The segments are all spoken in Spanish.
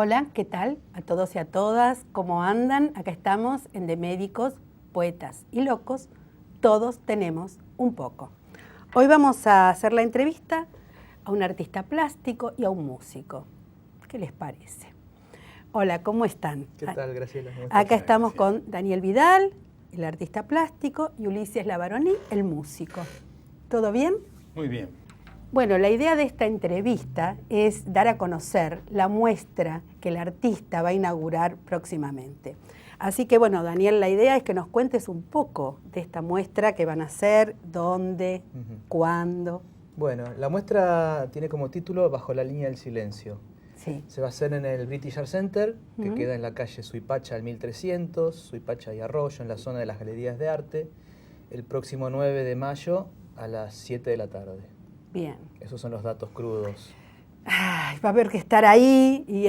Hola, ¿qué tal? A todos y a todas, ¿cómo andan? Acá estamos en De Médicos, Poetas y Locos, todos tenemos un poco. Hoy vamos a hacer la entrevista a un artista plástico y a un músico. ¿Qué les parece? Hola, ¿cómo están? ¿Qué tal, Graciela? ¿Cómo estás? Acá estamos con Daniel Vidal, el artista plástico, y Ulises Lavaroni, el músico. ¿Todo bien? Muy bien. Bueno, la idea de esta entrevista es dar a conocer la muestra que el artista va a inaugurar próximamente. Así que, bueno, Daniel, la idea es que nos cuentes un poco de esta muestra que van a hacer, dónde, cuándo. Bueno, la muestra tiene como título Bajo la línea del silencio. Sí. Se va a hacer en el British Art Center, que queda en la calle Suipacha al 1300, Suipacha y Arroyo, en la zona de las galerías de arte, el próximo 9 de mayo a las 7 de la tarde. Bien. Esos son los datos crudos. Ay, va a haber que estar ahí y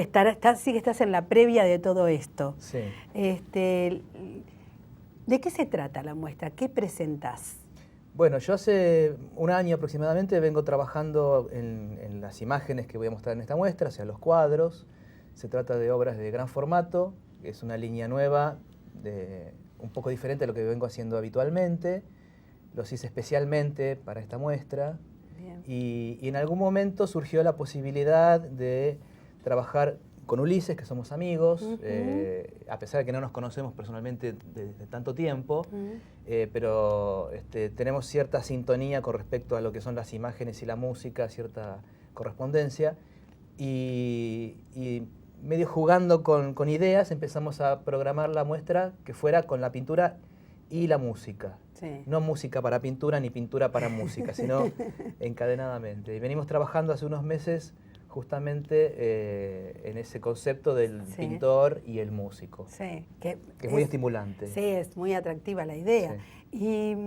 sí que estás en la previa de todo esto. Sí. ¿De qué se trata la muestra? ¿Qué presentás? Bueno, yo hace un año aproximadamente vengo trabajando en las imágenes que voy a mostrar en esta muestra, o sea, los cuadros. Se trata de obras de gran formato, es una línea nueva, un poco diferente a lo que vengo haciendo habitualmente. Los hice especialmente para esta muestra. Y en algún momento surgió la posibilidad de trabajar con Ulises, que somos amigos, a pesar de que no nos conocemos personalmente desde tanto tiempo, pero tenemos cierta sintonía con respecto a lo que son las imágenes y la música, cierta correspondencia, y medio jugando con ideas empezamos a programar la muestra que fuera con la pintura y la música. Sí. No música para pintura ni pintura para música, sino encadenadamente. Y venimos trabajando hace unos meses justamente en ese concepto del pintor y el músico, que es muy estimulante. Sí, es muy atractiva la idea. Sí. Y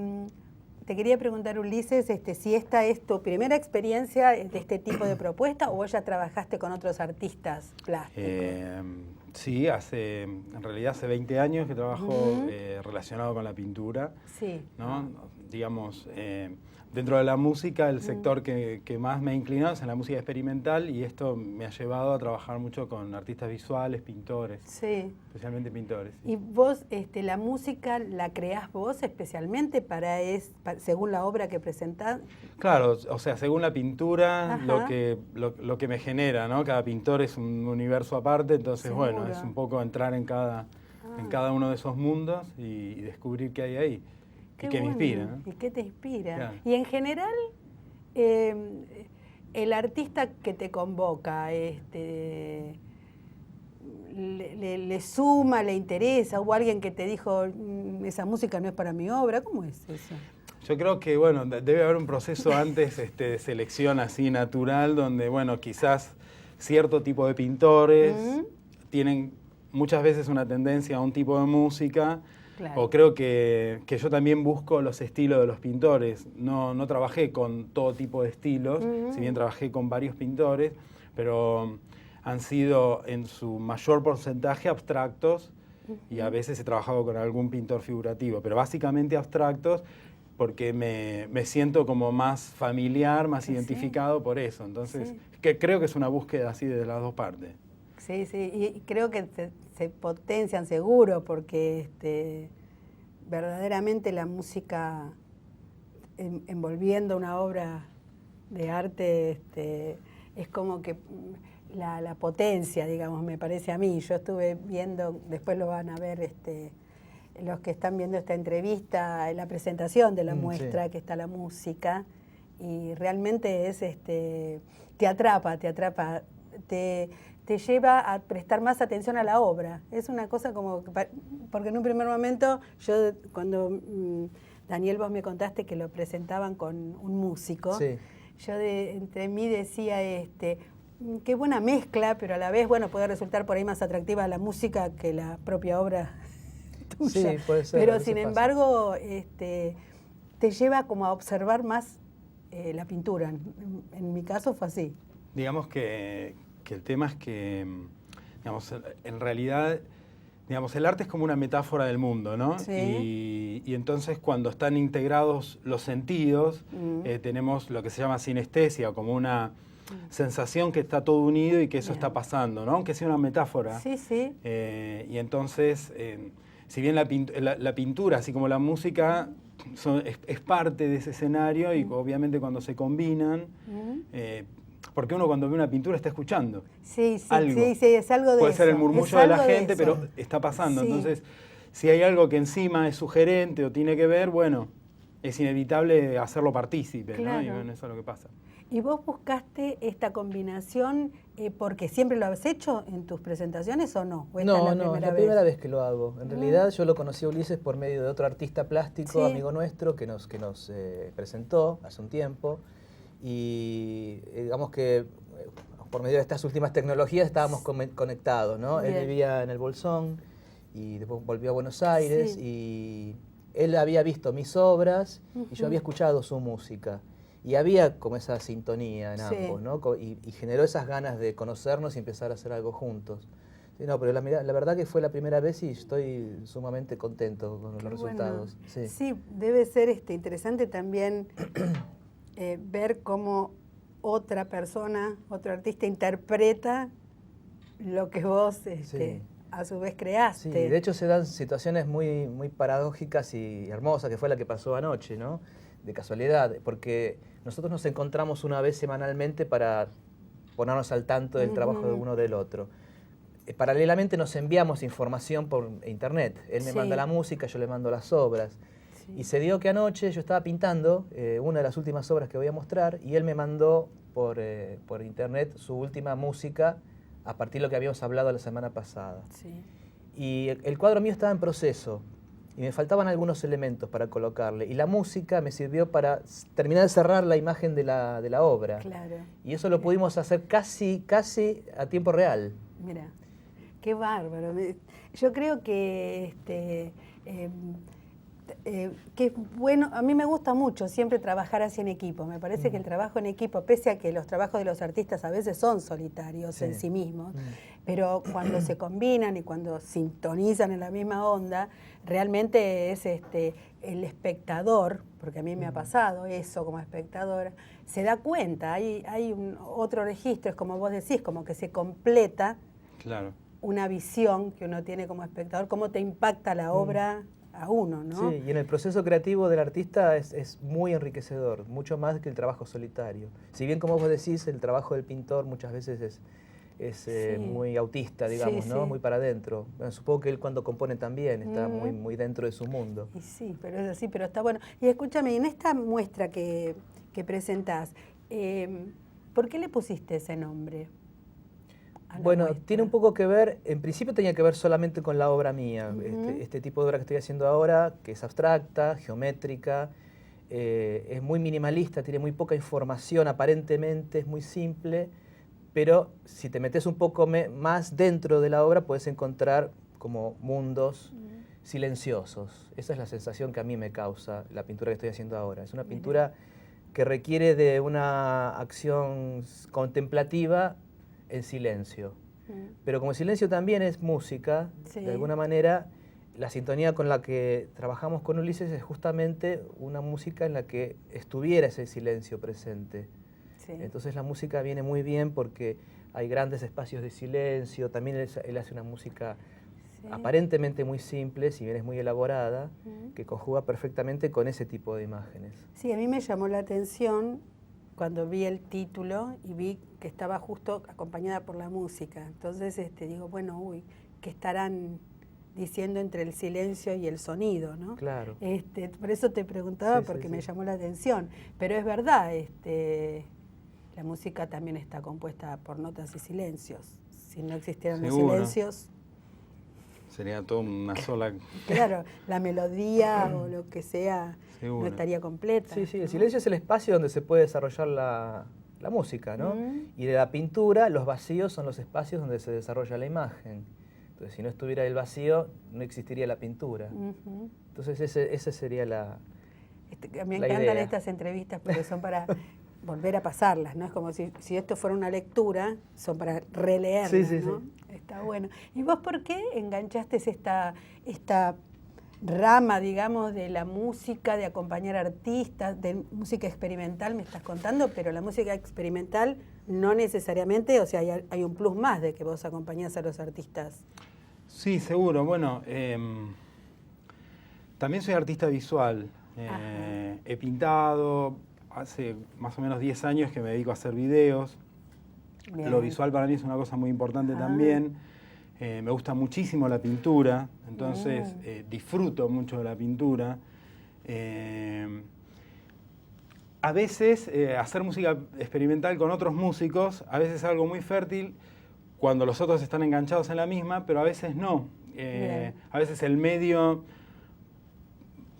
te quería preguntar, Ulises, si esta es tu primera experiencia de este tipo de propuesta o vos ya trabajaste con otros artistas plásticos. Sí, en realidad hace 20 años que trabajo relacionado con la pintura. Sí. ¿No? Digamos, dentro de la música, el sector que más me ha inclinado es en la música experimental y esto me ha llevado a trabajar mucho con artistas visuales, pintores. Sí. Especialmente pintores. Sí. ¿Y vos la música la creás vos especialmente según la obra que presentás? Claro, o sea, según la pintura, lo que me genera, ¿no? Cada pintor es un universo aparte, entonces, Seguro. bueno, es un poco entrar en cada uno de esos mundos y descubrir qué hay ahí. Qué y qué me inspira, ¿no? ¿Y qué te inspira? Claro. Y en general, el artista que te convoca, le suma, le interesa, hubo alguien que te dijo, esa música no es para mi obra, ¿cómo es eso? Yo creo que, bueno, debe haber un proceso antes de selección así natural, donde, bueno, quizás cierto tipo de pintores tienen muchas veces una tendencia a un tipo de música. Claro. O creo que yo también busco los estilos de los pintores. No trabajé con todo tipo de estilos, si bien trabajé con varios pintores, pero han sido en su mayor porcentaje abstractos y a veces he trabajado con algún pintor figurativo, pero básicamente abstractos porque me siento como más familiar, más identificado por eso. Entonces, creo que es una búsqueda así de las dos partes. Sí, sí, y creo que se potencian seguro porque verdaderamente la música envolviendo una obra de arte es como que la potencia, digamos, me parece a mí. Yo estuve viendo, después lo van a ver los que están viendo esta entrevista, en la presentación de la muestra, que está la música, y realmente es te atrapa, te lleva a prestar más atención a la obra. Es una cosa como, porque en un primer momento, yo cuando Daniel vos me contaste que lo presentaban con un músico, yo entre mí decía, qué buena mezcla, pero a la vez, bueno, puede resultar por ahí más atractiva la música que la propia obra tuya. Sí, puede ser. Pero sin embargo, te lleva como a observar más la pintura. En mi caso fue así. Digamos que el tema es que, digamos, en realidad, digamos, el arte es como una metáfora del mundo, ¿no? Sí. Y entonces cuando están integrados los sentidos, tenemos lo que se llama sinestesia, como una sensación que está todo unido y que eso Bien. está pasando, ¿no? Aunque sea una metáfora. Sí, sí. Y entonces, si bien la pintura, así como la música, es parte de ese escenario y obviamente cuando se combinan, porque uno cuando ve una pintura está escuchando Sí, sí, algo. sí, sí, es algo de Puede eso. ser el murmullo de la algo gente, eso. pero está pasando. Sí. Entonces, si hay algo que encima es sugerente o tiene que ver, bueno, es inevitable hacerlo partícipe, ¿no? Y Claro. bueno, eso es lo que pasa. ¿Y vos buscaste esta combinación porque siempre lo has hecho en tus presentaciones o no? ¿O esta No, es la no, es primera la primera vez que lo hago. En realidad yo lo conocí a Ulises por medio de otro artista plástico, Sí. amigo nuestro, que nos presentó hace un tiempo. Y digamos que por medio de estas últimas tecnologías estábamos conectados, ¿no? Bien. Él vivía en el Bolsón y después volvió a Buenos Aires Sí. y él había visto mis obras y yo había escuchado su música. Y había como esa sintonía en Sí. ambos, ¿no? Y generó esas ganas de conocernos y empezar a hacer algo juntos. Sí, no, pero la verdad que fue la primera vez y estoy sumamente contento con los resultados. Bueno. Sí. Sí, debe ser interesante también ver cómo otra persona, otro artista interpreta lo que vos Sí. a su vez creaste. Sí, de hecho se dan situaciones muy, muy paradójicas y hermosas, que fue la que pasó anoche, ¿no? De casualidad, porque nosotros nos encontramos una vez semanalmente para ponernos al tanto del trabajo de uno del otro. Paralelamente nos enviamos información por internet. Él me Sí. manda la música, yo le mando las obras. Sí. Y se dio que anoche yo estaba pintando una de las últimas obras que voy a mostrar y él me mandó por internet su última música a partir de lo que habíamos hablado la semana pasada. Sí. Y el cuadro mío estaba en proceso y me faltaban algunos elementos para colocarle. Y la música me sirvió para terminar de cerrar la imagen de la obra. Claro. Y eso lo pudimos hacer casi a tiempo real. Mira, qué bárbaro. Yo creo que que es bueno, a mí me gusta mucho siempre trabajar así en equipo. Me parece que el trabajo en equipo, pese a que los trabajos de los artistas a veces son solitarios en sí mismos, pero cuando se combinan y cuando sintonizan en la misma onda, realmente es el espectador, porque a mí me ha pasado eso como espectadora, se da cuenta, hay otro registro, es como vos decís, como que se completa Claro. una visión que uno tiene como espectador, cómo te impacta la obra a uno, ¿no? Sí, y en el proceso creativo del artista es muy enriquecedor, mucho más que el trabajo solitario. Si bien, como vos decís, el trabajo del pintor muchas veces es muy autista, digamos, Sí, ¿no? sí. Muy para adentro. Bueno, supongo que él cuando compone también está muy dentro de su mundo. Y sí, pero es así, pero está bueno. Y escúchame, en esta muestra que presentás, ¿por qué le pusiste ese nombre a la Bueno, muestra? tiene un poco que ver, en principio tenía que ver solamente con la obra mía. Este tipo de obra que estoy haciendo ahora, que es abstracta, geométrica, es muy minimalista, tiene muy poca información, aparentemente es muy simple, pero si te metes un poco más dentro de la obra puedes encontrar como mundos silenciosos. Esa es la sensación que a mí me causa la pintura que estoy haciendo ahora. Es una pintura que requiere de una acción contemplativa en silencio. Pero como el silencio también es música, Sí. de alguna manera la sintonía con la que trabajamos con Ulises es justamente una música en la que estuviera ese silencio presente. Sí. Entonces la música viene muy bien porque hay grandes espacios de silencio, también él hace una música Sí. aparentemente muy simple, si bien es muy elaborada, que conjuga perfectamente con ese tipo de imágenes. Sí, a mí me llamó la atención cuando vi el título y vi que estaba justo acompañada por la música. Entonces digo, bueno, ¿qué estarán diciendo entre el silencio y el sonido, ¿no? Claro. Por eso te preguntaba, Sí, porque sí, me sí. llamó la atención. Pero es verdad, la música también está compuesta por notas y silencios. Si no existieran los Seguro. silencios, Sería toda una sola... claro, la melodía o lo que sea Seguro. no estaría completa. Sí, sí, el ¿no? silencio es el espacio donde se puede desarrollar la música, ¿no? Y de la pintura, los vacíos son los espacios donde se desarrolla la imagen. Entonces, si no estuviera el vacío, no existiría la pintura. Ujú. Entonces, ese sería Me la encantan idea. estas entrevistas porque son para volver a pasarlas, ¿no? Es como si esto fuera una lectura, son para releerlas, Sí, sí, ¿no? sí. Está bueno. ¿Y vos por qué enganchaste rama, digamos, de la música, de acompañar artistas, de música experimental me estás contando, pero la música experimental no necesariamente, o sea, hay un plus más de que vos acompañás a los artistas. Sí, seguro. Bueno, también soy artista visual. He pintado, hace más o menos 10 años que me dedico a hacer videos. Bien. Lo visual para mí es una cosa muy importante también. Me gusta muchísimo la pintura, entonces disfruto mucho de la pintura. A veces hacer música experimental con otros músicos, a veces es algo muy fértil cuando los otros están enganchados en la misma, pero a veces no. A veces el medio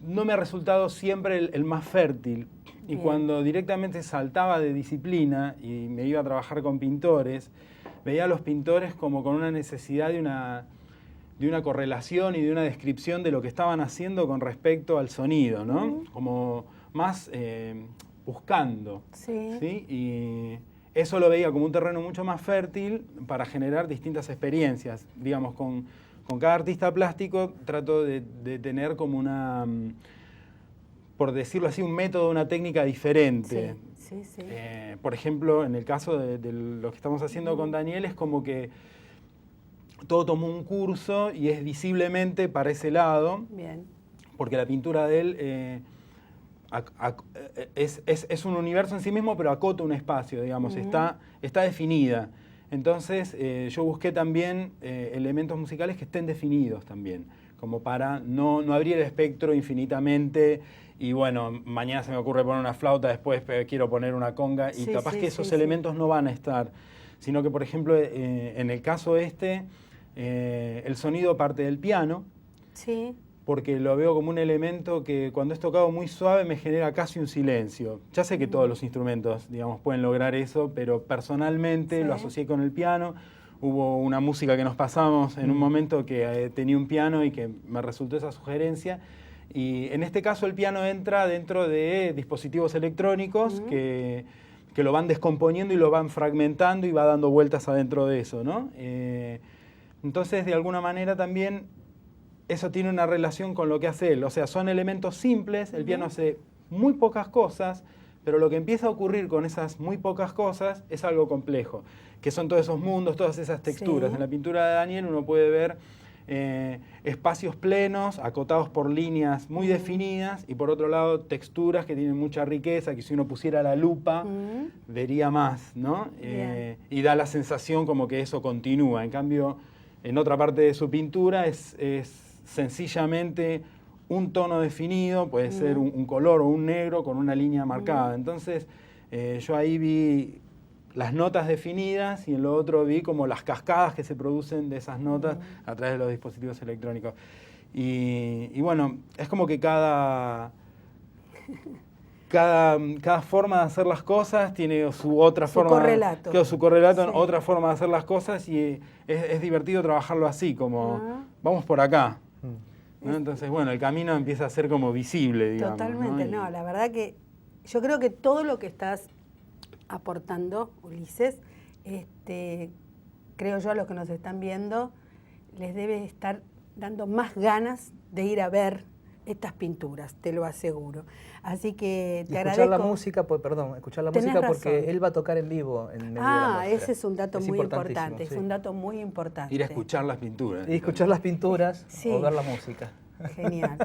no me ha resultado siempre el más fértil. Y cuando directamente saltaba de disciplina y me iba a trabajar con pintores, veía a los pintores como con una necesidad de una correlación y de una descripción de lo que estaban haciendo con respecto al sonido, ¿no? Como más buscando. ¿Sí? Y eso lo veía como un terreno mucho más fértil para generar distintas experiencias. Digamos, con cada artista plástico trato de tener como una, por decirlo así, un método, una técnica diferente. Sí. Por ejemplo, en el caso de lo que estamos haciendo con Daniel, es como que todo tomó un curso y es visiblemente para ese lado. Bien. Porque la pintura de él es un universo en sí mismo, pero acota un espacio, digamos, está definida. Entonces yo busqué también elementos musicales que estén definidos también, como para no abrir el espectro infinitamente. Y bueno, mañana se me ocurre poner una flauta, después quiero poner una conga, y capaz que esos elementos no van a estar. Sino que, por ejemplo, en el caso el sonido parte del piano, porque lo veo como un elemento que cuando es tocado muy suave me genera casi un silencio. Ya sé que todos los instrumentos, digamos, pueden lograr eso, pero personalmente lo asocié con el piano. Hubo una música que nos pasamos en un momento que tenía un piano y que me resultó esa sugerencia. Y en este caso el piano entra dentro de dispositivos electrónicos que lo van descomponiendo y lo van fragmentando y va dando vueltas adentro de eso, ¿no? Entonces, de alguna manera también eso tiene una relación con lo que hace él. O sea, son elementos simples, el piano hace muy pocas cosas, pero lo que empieza a ocurrir con esas muy pocas cosas es algo complejo, que son todos esos mundos, todas esas texturas. En la pintura de Daniel uno puede ver espacios plenos, acotados por líneas muy definidas, y por otro lado texturas que tienen mucha riqueza, que si uno pusiera la lupa vería más, ¿no? Y da la sensación como que eso continúa. En cambio, en otra parte de su pintura es sencillamente un tono definido, puede ser un color o un negro con una línea marcada. Entonces yo ahí vi las notas definidas y en lo otro vi como las cascadas que se producen de esas notas a través de los dispositivos electrónicos. Y bueno, es como que cada forma de hacer las cosas tiene su otra forma. Su correlato en otra forma de hacer las cosas, y es divertido trabajarlo así, como vamos por acá. ¿No? Entonces, bueno, el camino empieza a ser como visible, digamos. Totalmente, ¿no? La verdad que yo creo que todo lo que estás aportando, Ulises, creo yo a los que nos están viendo, les debe estar dando más ganas de ir a ver estas pinturas, te lo aseguro. Así que te agradezco. Escuchar la música porque él va a tocar en vivo en medio de la muestra. Ese es un dato muy importante, es un dato muy importante. Ir a escuchar las pinturas. Y escuchar las pinturas o ver la música. Genial.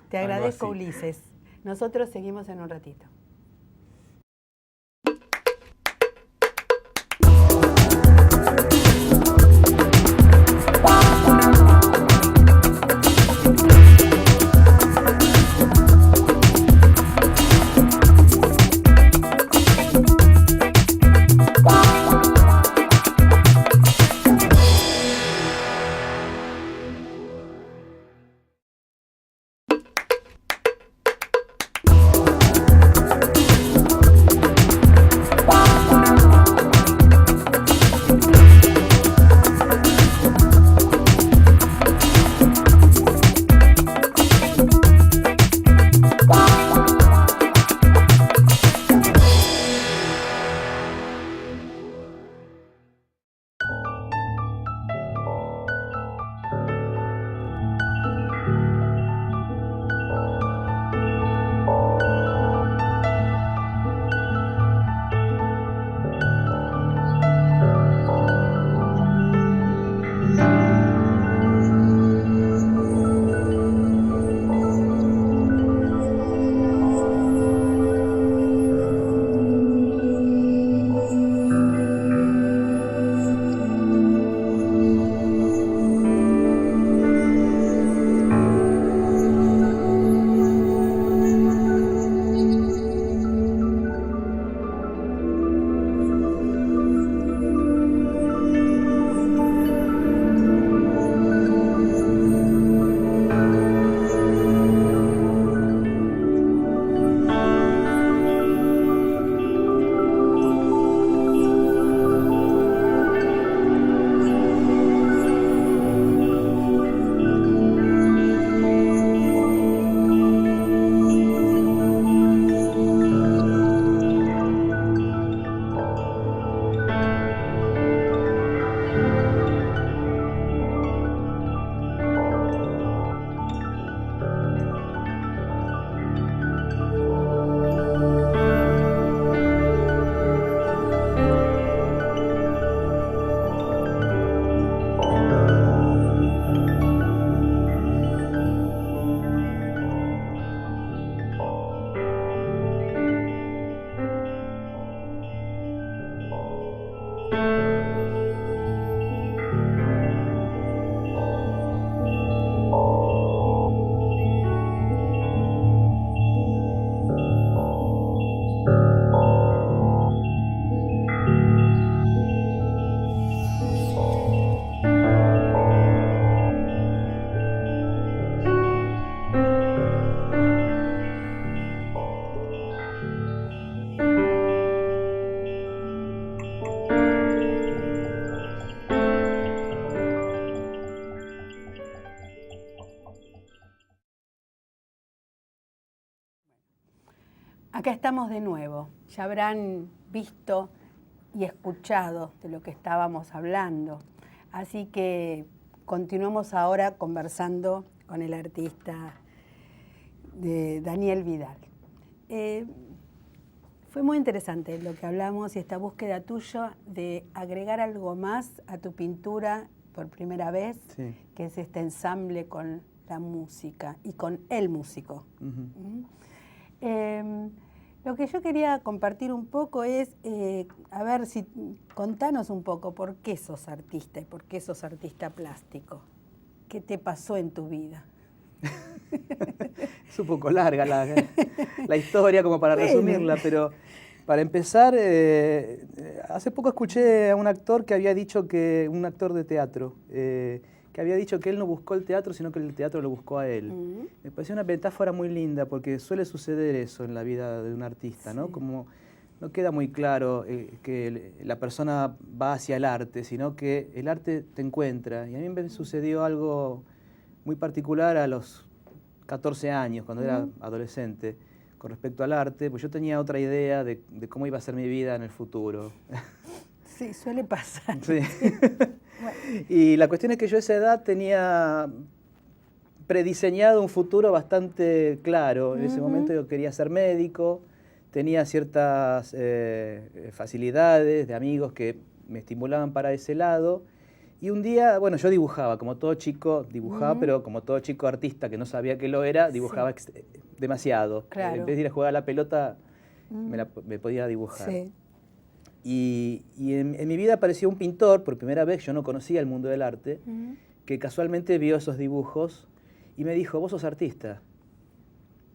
Te agradezco, Ulises. Nosotros seguimos en un ratito. Acá estamos de nuevo. Ya habrán visto y escuchado de lo que estábamos hablando. Así que continuamos ahora conversando con el artista Daniel Vidal. Fue muy interesante lo que hablamos y esta búsqueda tuya de agregar algo más a tu pintura por primera vez, Sí. que es este ensamble con la música y con el músico. Lo que yo quería compartir un poco es, a ver si contanos un poco por qué sos artista y por qué sos artista plástico. ¿Qué te pasó en tu vida? Es un poco larga la historia como para resumirla, pero para empezar, hace poco escuché a un actor que había dicho que, un actor de teatro, que había dicho que él no buscó el teatro, sino que el teatro lo buscó a él. Me pareció una metáfora muy linda, porque suele suceder eso en la vida de un artista, ¿no? Sí. Como no queda muy claro que la persona va hacia el arte, sino que el arte te encuentra. Y a mí me sucedió algo muy particular a los 14 años, cuando era adolescente, con respecto al arte, pues yo tenía otra idea de cómo iba a ser mi vida en el futuro. Sí, suele pasar. Sí. Bueno. Y la cuestión es que yo a esa edad tenía prediseñado un futuro bastante claro. En ese momento yo quería ser médico, tenía ciertas facilidades de amigos que me estimulaban para ese lado. Y un día, bueno, yo dibujaba, como todo chico, dibujaba, pero como todo chico artista que no sabía que lo era, dibujaba demasiado. Claro. En vez de ir a jugar a la pelota, me podía dibujar. Sí. Y en mi vida apareció un pintor, por primera vez, yo no conocía el mundo del arte, que casualmente vio esos dibujos y me dijo, vos sos artista.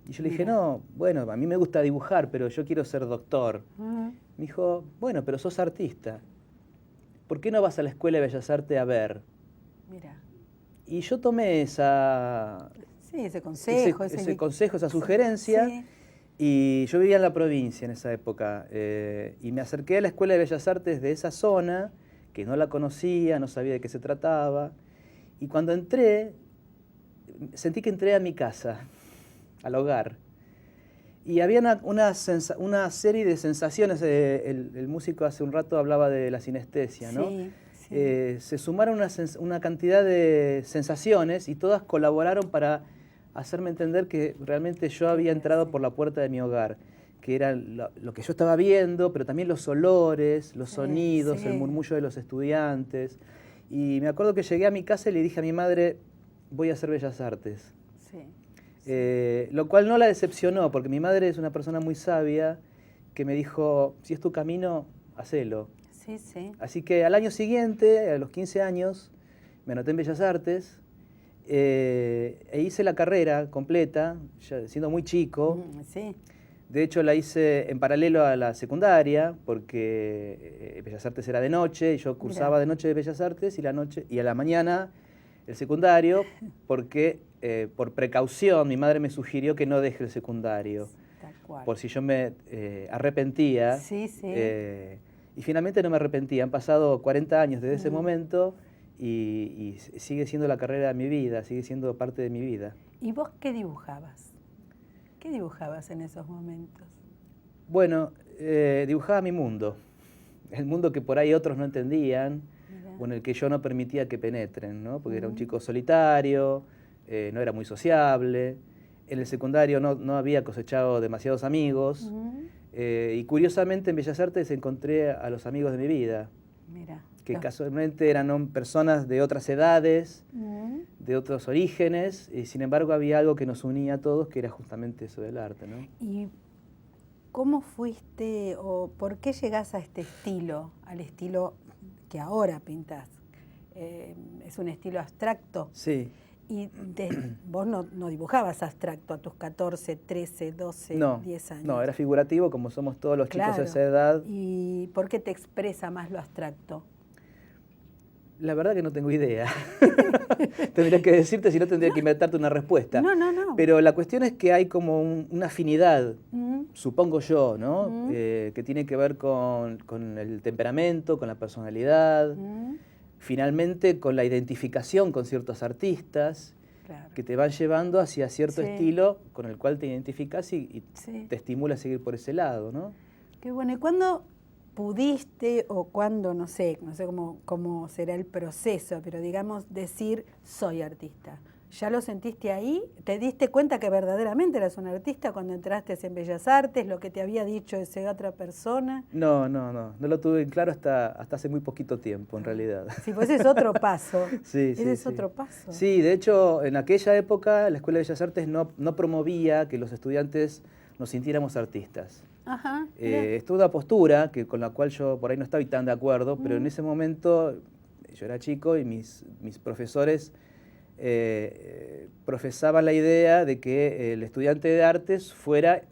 Y yo le dije, no, bueno, a mí me gusta dibujar, pero yo quiero ser doctor. Me dijo, bueno, pero sos artista. ¿Por qué no vas a la Escuela de Bellas Artes a ver? Mira. Y yo tomé Sí, ese consejo. ese consejo, esa sugerencia. Sí. Y yo vivía en la provincia en esa época y me acerqué a la Escuela de Bellas Artes de esa zona, que no la conocía, no sabía de qué se trataba. Y cuando entré, sentí que entré a mi casa, al hogar. Y había una serie de sensaciones. El músico hace un rato hablaba de la sinestesia, ¿no? Sí, sí. Se sumaron una cantidad de sensaciones y todas colaboraron para hacerme entender que realmente yo había entrado por la puerta de mi hogar, que era lo que yo estaba viendo, pero también los olores, los sonidos, el murmullo de los estudiantes. Y me acuerdo que llegué a mi casa y le dije a mi madre, voy a hacer Bellas Artes. Lo cual no la decepcionó, porque mi madre es una persona muy sabia que me dijo, si es tu camino, hacelo. Sí, sí. Así que al año siguiente, a los 15 años, me anoté en Bellas Artes, e hice la carrera completa, ya siendo muy chico. Sí. De hecho, la hice en paralelo a la secundaria, porque Bellas Artes era de noche, y yo cursaba de noche de Bellas Artes y a la mañana el secundario, porque por precaución mi madre me sugirió que no deje el secundario, Tal cual. por si yo me arrepentía. Sí, sí. Y finalmente no me arrepentí. Han pasado 40 años desde ese momento y sigue siendo la carrera de mi vida, sigue siendo parte de mi vida. ¿Y vos qué dibujabas? ¿Qué dibujabas en esos momentos? Bueno, dibujaba mi mundo, el mundo que por ahí otros no entendían, o en el que yo no permitía que penetren, ¿no? Porque era un chico solitario, no era muy sociable, en el secundario no había cosechado demasiados amigos, y curiosamente en Bellas Artes encontré a los amigos de mi vida. Mira. Que casualmente eran personas de otras edades, de otros orígenes, y sin embargo había algo que nos unía a todos, que era justamente eso del arte, ¿no? ¿Y cómo fuiste o por qué llegás a este estilo, al estilo que ahora pintás? Es un estilo abstracto. Sí. Y vos no dibujabas abstracto a tus 14, 13, 12, 10 años. No, era figurativo como somos todos los chicos Claro. de esa edad. ¿Y por qué te expresa más lo abstracto? La verdad que no tengo idea. Tendría que decirte, si no tendría que inventarte una respuesta. No. Pero la cuestión es que hay como una afinidad, supongo yo, ¿no? Que tiene que ver con el temperamento, con la personalidad, finalmente con la identificación con ciertos artistas. Claro. que te van llevando hacia cierto Sí. estilo con el cual te identificas y Sí. te estimula a seguir por ese lado, ¿no? Qué bueno. ¿Y cuándo pudiste o cuándo, no sé cómo será el proceso, pero digamos decir soy artista? ¿Ya lo sentiste ahí? ¿Te diste cuenta que verdaderamente eras un artista cuando entraste en Bellas Artes, lo que te había dicho esa otra persona? No lo tuve en claro hasta hace muy poquito tiempo, en realidad. Sí, pues ese es otro paso. Sí, Ese es sí. otro paso. Sí, de hecho, en aquella época la Escuela de Bellas Artes no promovía que los estudiantes nos sintiéramos artistas. Ajá. Es toda una postura con la cual yo por ahí no estaba tan de acuerdo, pero en ese momento yo era chico y mis profesores profesaban la idea de que el estudiante de artes fuera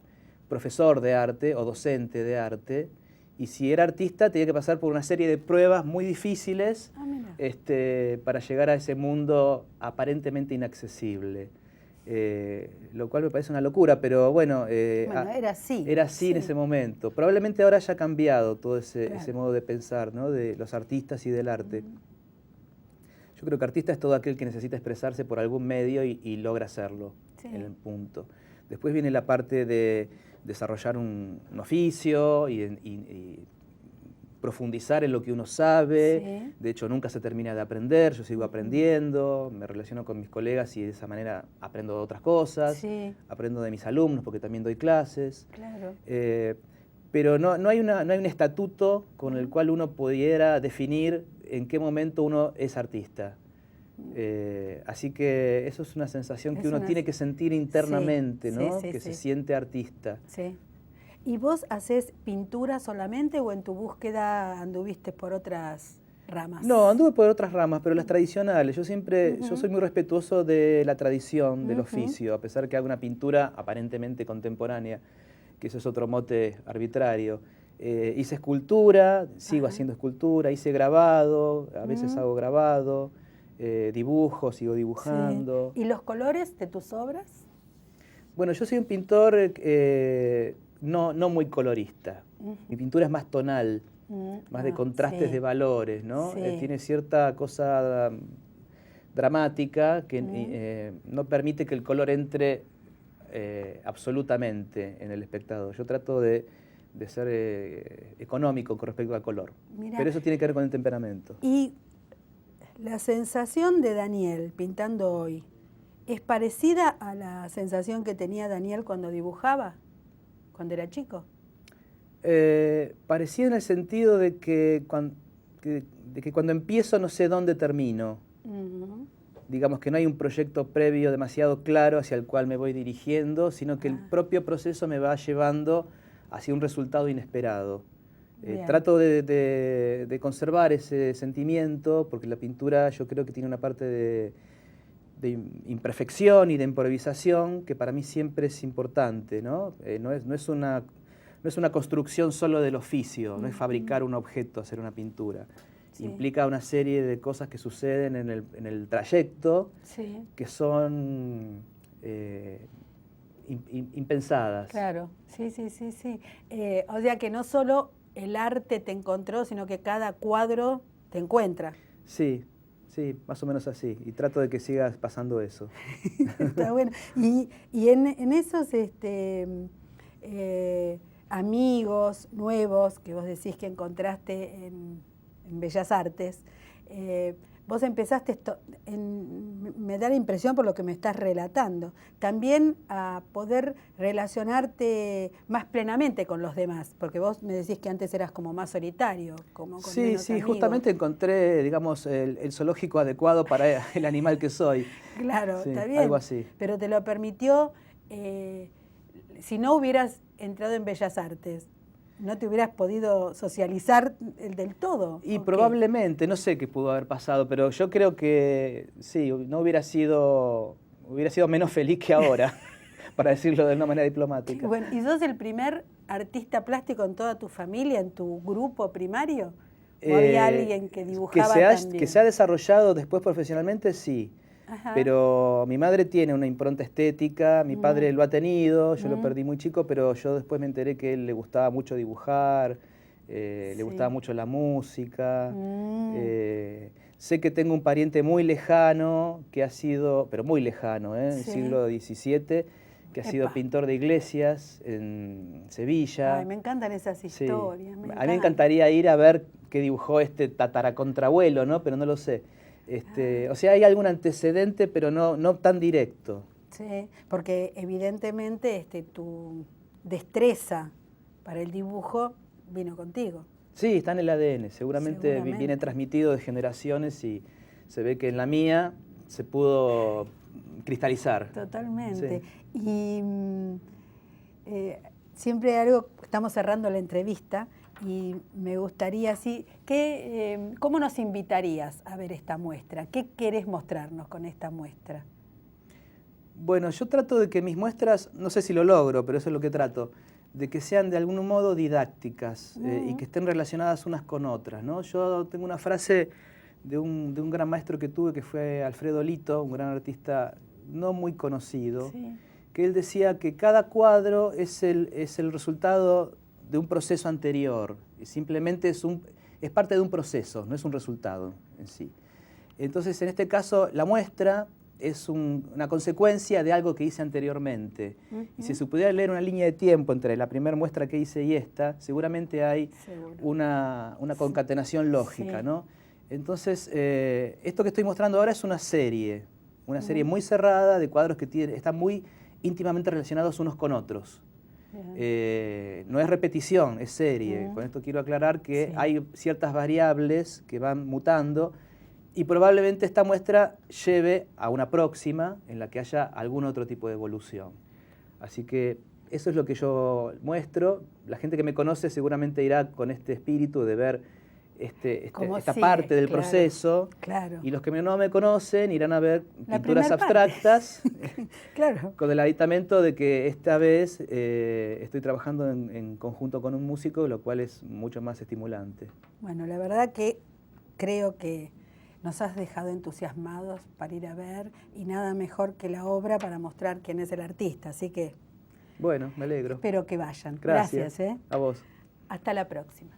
profesor de arte o docente de arte, y si era artista tenía que pasar por una serie de pruebas muy difíciles para llegar a ese mundo aparentemente inaccesible. Lo cual me parece una locura, pero bueno, era así. Era así sí. en ese momento. Probablemente ahora haya cambiado todo Claro. ese modo de pensar, ¿no? De los artistas y del arte. Yo creo que artista es todo aquel que necesita expresarse por algún medio y logra hacerlo, Sí. en el punto. Después viene la parte de desarrollar un oficio y profundizar en lo que uno sabe. Sí. De hecho, nunca se termina de aprender, yo sigo aprendiendo, me relaciono con mis colegas y de esa manera aprendo otras cosas, Sí. aprendo de mis alumnos porque también doy clases. Claro. Pero no hay un estatuto con el cual uno pudiera definir en qué momento uno es artista. Así que eso es una sensación que uno tiene que sentir internamente, sí, ¿no? sí, Que sí. se siente artista. Sí. ¿Y vos haces pintura solamente o en tu búsqueda anduviste por otras ramas? No, anduve por otras ramas, pero las tradicionales. Yo soy muy respetuoso de la tradición, del oficio, a pesar que hago una pintura aparentemente contemporánea, que eso es otro mote arbitrario. Hice escultura, sigo haciendo escultura, hice grabado, a veces hago grabado, dibujo, sigo dibujando. Sí. ¿Y los colores de tus obras? Bueno, yo soy un pintor no muy colorista. Mi pintura es más tonal, más de contrastes de valores, ¿no? Sí. Tiene cierta cosa dramática que no permite que el color entre absolutamente en el espectador. Yo trato de ser económico con respecto al color. Mirá. Pero eso tiene que ver con el temperamento. Y la sensación de Daniel pintando hoy, ¿es parecida a la sensación que tenía Daniel cuando dibujaba, cuando era chico? Parecida en el sentido de que cuando empiezo no sé dónde termino. Digamos que no hay un proyecto previo demasiado claro hacia el cual me voy dirigiendo, sino que el propio proceso me va llevando hacia un resultado inesperado. Trato de conservar ese sentimiento, porque la pintura yo creo que tiene una parte de imperfección y de improvisación que para mí siempre es importante, ¿no? No es una construcción solo del oficio, no es fabricar un objeto, hacer una pintura. Sí. Implica una serie de cosas que suceden en el trayecto que son impensadas. Claro, sí. O sea que no solo el arte te encontró, sino que cada cuadro te encuentra. Sí, más o menos así. Y trato de que siga pasando eso. Está bueno. Y en esos amigos nuevos que vos decís que encontraste en Bellas Artes, vos empezaste, me da la impresión por lo que me estás relatando, también a poder relacionarte más plenamente con los demás, porque vos me decís que antes eras como más solitario, como con menos amigos. Justamente encontré, digamos, el zoológico adecuado para el animal que soy. Claro, sí, está bien, algo así. Pero te lo permitió, si no hubieras entrado en Bellas Artes, no te hubieras podido socializar del todo. Y probablemente, no sé qué pudo haber pasado, pero yo creo que sí, no hubiera sido menos feliz que ahora, para decirlo de una manera diplomática. Bueno, ¿y sos el primer artista plástico en toda tu familia, en tu grupo primario? ¿O había alguien que dibujaba también? Que se ha desarrollado después profesionalmente, sí. Ajá. Pero mi madre tiene una impronta estética, mi padre lo ha tenido, yo lo perdí muy chico, pero yo después me enteré que a él le gustaba mucho dibujar, le gustaba mucho la música. Sé que tengo un pariente muy lejano, que ha sido, pero muy lejano, en el siglo XVII, que ha sido pintor de iglesias en Sevilla. Ay, me encantan esas historias. A mí me encantaría ir a ver qué dibujó este tataracontrabuelo, ¿no? Pero no lo sé. O sea, hay algún antecedente, pero no tan directo. Sí, porque evidentemente tu destreza para el dibujo vino contigo. Sí, está en el ADN, seguramente viene transmitido de generaciones y se ve que en la mía se pudo cristalizar. Totalmente. Sí. Y siempre algo, estamos cerrando la entrevista y me gustaría, ¿cómo nos invitarías a ver esta muestra? ¿Qué querés mostrarnos con esta muestra? Bueno, yo trato de que mis muestras, no sé si lo logro, pero eso es lo que trato, de que sean de algún modo didácticas y que estén relacionadas unas con otras, ¿no? Yo tengo una frase de un gran maestro que tuve, que fue Alfredo Lito, un gran artista no muy conocido, que él decía que cada cuadro es el resultado de un proceso anterior, y simplemente es parte de un proceso, no es un resultado en sí. Entonces, en este caso, la muestra es una consecuencia de algo que hice anteriormente. Y si se pudiera leer una línea de tiempo entre la primera muestra que hice y esta, seguramente hay una concatenación lógica, ¿no? Entonces, esto que estoy mostrando ahora es una serie muy cerrada de cuadros que están muy íntimamente relacionados unos con otros. No es repetición, es serie. Con esto quiero aclarar que hay ciertas variables que van mutando, y probablemente esta muestra lleve a una próxima en la que haya algún otro tipo de evolución. Así que eso es lo que yo muestro. La gente que me conoce seguramente irá con este espíritu de ver esta parte del proceso. Y los que no me conocen irán a ver pinturas abstractas con el aditamento de que esta vez estoy trabajando en conjunto con un músico, lo cual es mucho más estimulante. Bueno, la verdad que creo que nos has dejado entusiasmados para ir a ver, y nada mejor que la obra para mostrar quién es el artista. Así que, bueno, me alegro. Espero que vayan. Gracias. Gracias. A vos. Hasta la próxima.